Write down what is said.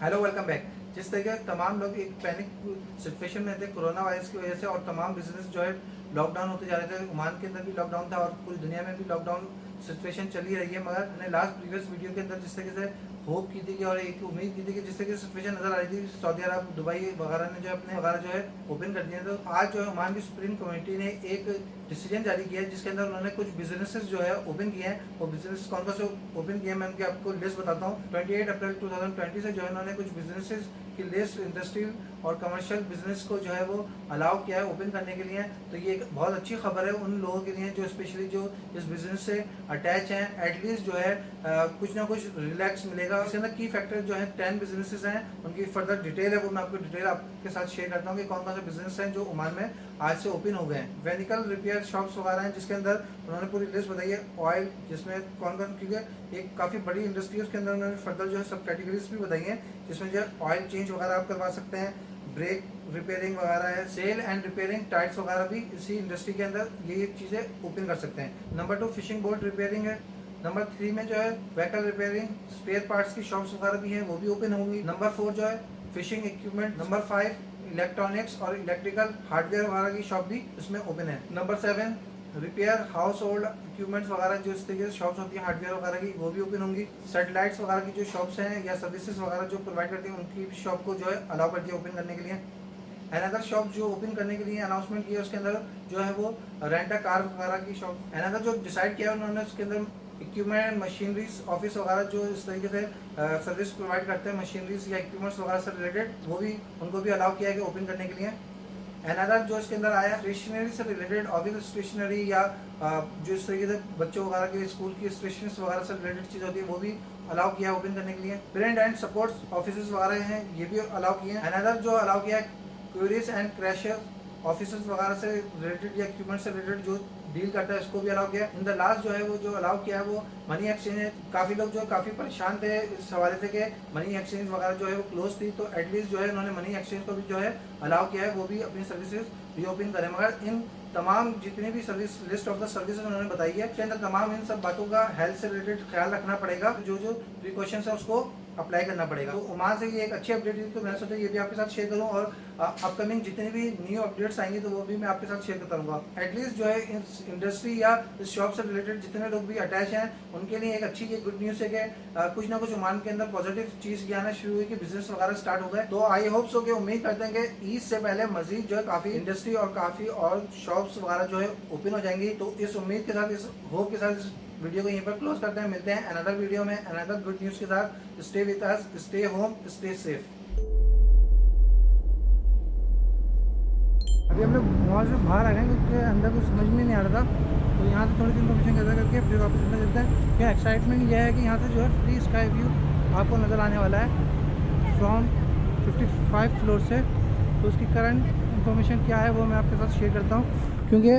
Hello welcome back. जिस तरीके से तमाम लोग एक पैनिक सिचुएशन में थे कोरोना वायरस की वजह से और तमाम बिजनेस जो है लॉकडाउन होते जा रहे थे, ओमान के अंदर भी लॉकडाउन था और पूरी दुनिया में भी लॉकडाउन सिचुएशन चली रही है। मगर मैंने लास्ट प्रीवियस वीडियो के अंदर जिस तरीके से होप की थी कि और एक उम्मीद की थी कि जिस तरीके से सिचुएशन नजर आ रही थी सऊदी अरब दुबई वगैरह ने जो अपने वगैरह जो है ओपन कर दिए, तो आज जो है ओमान की सुप्रीम कमेटी ने एक डिसीजन जारी किया है जिसके अंदर उन्होंने कुछ बिजनेसेस जो है ओपन किए हैं। वो बिजनेस कौन कौन से ओपन किए हैं मैं उनकी आपको लिस्ट बताता हूँ। 28 अप्रैल 2020 से जो है उन्होंने कुछ बिजनेसेस की लिस्ट इंडस्ट्रियल और कमर्शियल बिजनेस को जो है वो अलाउ किया है ओपन करने के लिए। तो ये एक बहुत अच्छी खबर है उन लोगों के लिए जो स्पेशली जो इस बिजनेस से अटैच हैं। एटलीस्ट जो है कुछ ना कुछ रिलैक्स मिलेगा। इसके अंदर की फैक्टर जो है 10 बिजनेसेस हैं, उनकी फर्दर डिटेल है वो मैं आपको डिटेल आपके साथ शेयर करता हूँ कि कौन कौन से बिजनेस हैं जो ओमान में आज से ओपन हो गए हैं। वेनिकल रिपेयर शॉप्स वगैरह हैं जिसके अंदर उन्होंने पूरी लिस्ट बताई है। ऑयल जिसमें कौन कौन, क्योंकि एक काफ़ी बड़ी इंडस्ट्री है उसके अंदर उन्होंने फर्दर जो है सब कैटेगरीज भी बताई हैं जिसमें जो है ऑयल चेंज वगैरह आप करवा सकते हैं, ब्रेक रिपेयरिंग वगैरह है, सेल एंड रिपेयरिंग टाइल्स वगैरह भी इसी इंडस्ट्री के अंदर ये चीज़ें ओपन कर सकते हैं। नंबर 2 फिशिंग बोट रिपेयरिंग है। नंबर 3 में जो है व्हीकल रिपेयरिंग, स्पेयर पार्ट्स की शॉप्स वगैरह भी हैं वो भी ओपन होंगी। नंबर 4 जो है फिशिंग इक्विपमेंट। नंबर 5 इलेक्ट्रॉनिक्स और इलेक्ट्रिकल हार्डवेयर वगैरह की शॉप भी इसमें ओपन है। Number 7 repair house hold equipments वगैरह जो इस तरीके से शॉप्स होती हैं हार्डवेयर वगैरह की वो भी ओपन होंगी। सेटेलाइट्स वगैरह की जो शॉप्स हैं या सर्विसेज वगैरह जो प्रोवाइड करती हैं उनकी शॉप को जो है अलाउ कर दिया ओपन करने के लिए। अनदर शॉप जो ओपन करने के लिए अनाउंसमेंट किया उसके अंदर जो है वो रेंट अ कार वगैरह की शॉप। अनदर जो डिसाइड किया उन्होंने उसके अंदर इक्विपमेंट मशीनरीज ऑफिस वगैरह जो इस तरीके से सर्विस प्रोवाइड करते हैं मशीनरीज या इक्विपमेंट्स वगैरह से रिलेटेड वो भी उनको भी अलाउ किया है कि ओपन करने के लिए। अनदर जो इसके अंदर आया स्टेशनरी से रिलेटेड ऑफिस स्टेशनरी या जो इस तरीके से बच्चों वगैरह के स्कूल की स्टेशनरी वगैरह से रिलेटेड चीज़ होती है वो भी अलाउ किया ओपन करने के लिए। प्रिंट एंड सपोर्ट ऑफिस वगैरह हैं ये भी अलाउ किए हैं। अनदर जो अलाउ किया है क्यूरीज एंड क्रैशर ऑफिस वगैरह से रिलेटेड या इक्विपमेंट से रिलेटेड जो डील करता है इसको भी अलाउ किया। इन द लास्ट जो है वो जो अलाउ किया है वो मनी एक्सचेंज है। काफ़ी लोग जो काफ़ी परेशान थे इस हवाले से कि मनी एक्सचेंज वगैरह जो है वो क्लोज थी, तो एटलीस्ट जो है उन्होंने मनी एक्सचेंज को भी जो है अलाउ किया है वो भी अपनी सर्विसेज रीओपन करें। मगर इन तमाम जितनी भी service list of the services उन्होंने बताई है उसके अंदर तमाम इन सब बातों का हेल्थ से रिलेटेड ख्याल रखना पड़ेगा, जो जो प्रिकॉशंस है उसको अप्लाई करना पड़ेगा। तो ओमान से ये एक अच्छी अपडेट थी तो मैंने सोचा ये भी आपके साथ शेयर करूं और अपकमिंग जितनी भी न्यू अपडेट्स आएंगी तो वो भी मैं आपके साथ शेयर करता रहूँगा। एटलीस्ट जो है इस इंडस्ट्री या इस शॉप से रिलेटेड जितने लोग भी अटैच हैं उनके लिए एक अच्छी ये गुड न्यूज़ है कि कुछ ना कुछ ओमान के अंदर पॉजिटिव चीज़ आना शुरू हुई कि बिजनेस वगैरह स्टार्ट हो गए। तो आई होप सो कि उम्मीद करते हैं कि ईद से पहले मजीद जो है काफ़ी इंडस्ट्री और काफ़ी और शॉप्स वगैरह जो है ओपन हो जाएंगी। तो इस उम्मीद के साथ इस होप के साथ वीडियो को यहीं पर क्लोज करते हैं। मिलते हैं अनदर वीडियो में अनदर गुड न्यूज़ के साथ। Stay with us, stay home, stay safe. अभी हम लोग वहाँ से बाहर आ गए क्योंकि अंदर कुछ समझ में नहीं आ रहा था, तो यहाँ से थोड़ी सी इन्फॉर्मेशन गैदर करके फिर वापस अंदर चलते हैं। क्या एक्साइटमेंट यह है कि यहाँ से जो है फ्री स्काई व्यू आपको नज़र आने वाला है फ्रॉम 55 फ्लोर से। तो उसकी करंट इन्फॉर्मेशन क्या है वो मैं आपके साथ शेयर करता हूँ क्योंकि